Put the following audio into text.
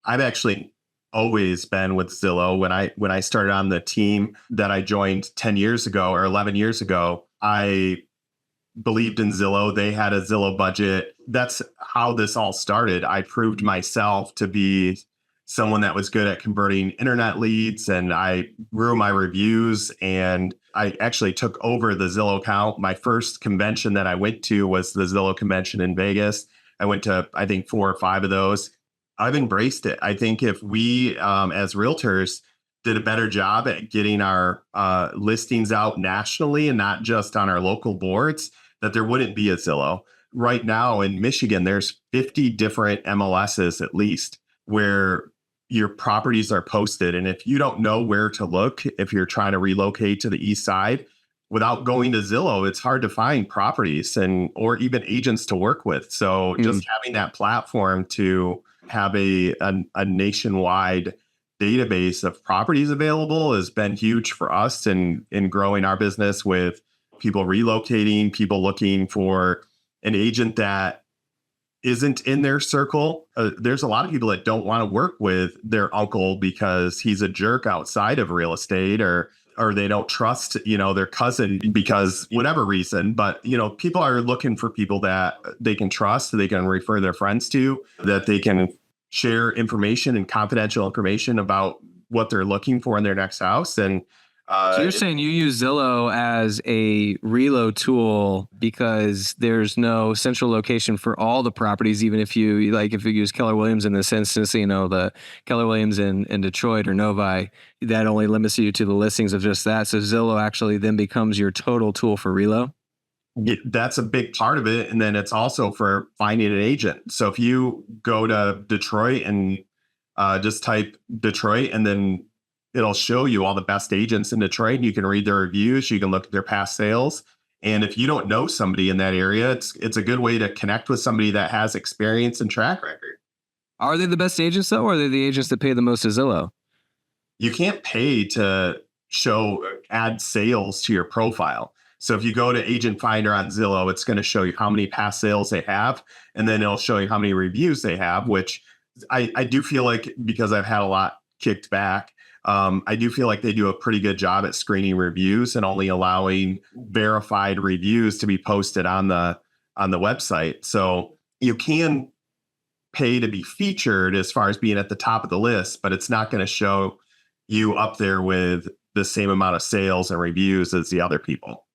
I've actually always been with Zillow. When I started on the team that I joined 10 years ago or 11 years ago, I believed in Zillow. They had a Zillow budget. That's how this all started. I proved myself to be someone that was good at converting internet leads, and I grew my reviews, and I actually took over the Zillow account. My first convention that I went to was the Zillow convention in Vegas. I went to, I think, 4 or 5 of those. I've embraced it. I think if we, as realtors, did a better job at getting our listings out nationally and not just on our local boards, that there wouldn't be a Zillow. Right now in Michigan, there's 50 different MLSs at least where your properties are posted. And if you don't know where to look, if you're trying to relocate to the east side, without going to Zillow, it's hard to find properties and or even agents to work with. So just having that platform to have a nationwide database of properties available has been huge for us in growing our business with people relocating, people looking for an agent that isn't in their circle. There's a lot of people that don't want to work with their uncle because he's a jerk outside of real estate, or they don't trust, their cousin because whatever reason. But, people are looking for people that they can trust, they can refer their friends to, that they can share information and confidential information about what they're looking for in their next house. And so you're saying you use Zillow as a reload tool because there's no central location for all the properties, even if you use Keller Williams in this instance, the Keller Williams in Detroit or Novi, that only limits you to the listings of just that. So Zillow actually then becomes your total tool for reload? That's a big part of it. And then it's also for finding an agent. So if you go to Detroit and just type Detroit, and then it'll show you all the best agents in Detroit, and you can read their reviews. You can look at their past sales. And if you don't know somebody in that area, it's a good way to connect with somebody that has experience and track record. Are they the best agents though, or are they the agents that pay the most to Zillow? You can't pay to add sales to your profile. So if you go to Agent Finder on Zillow, it's going to show you how many past sales they have, and then it'll show you how many reviews they have, which I do feel like, because I've had a lot kicked back, I do feel like they do a pretty good job at screening reviews and only allowing verified reviews to be posted on the website. So you can pay to be featured as far as being at the top of the list, but it's not going to show you up there with the same amount of sales and reviews as the other people.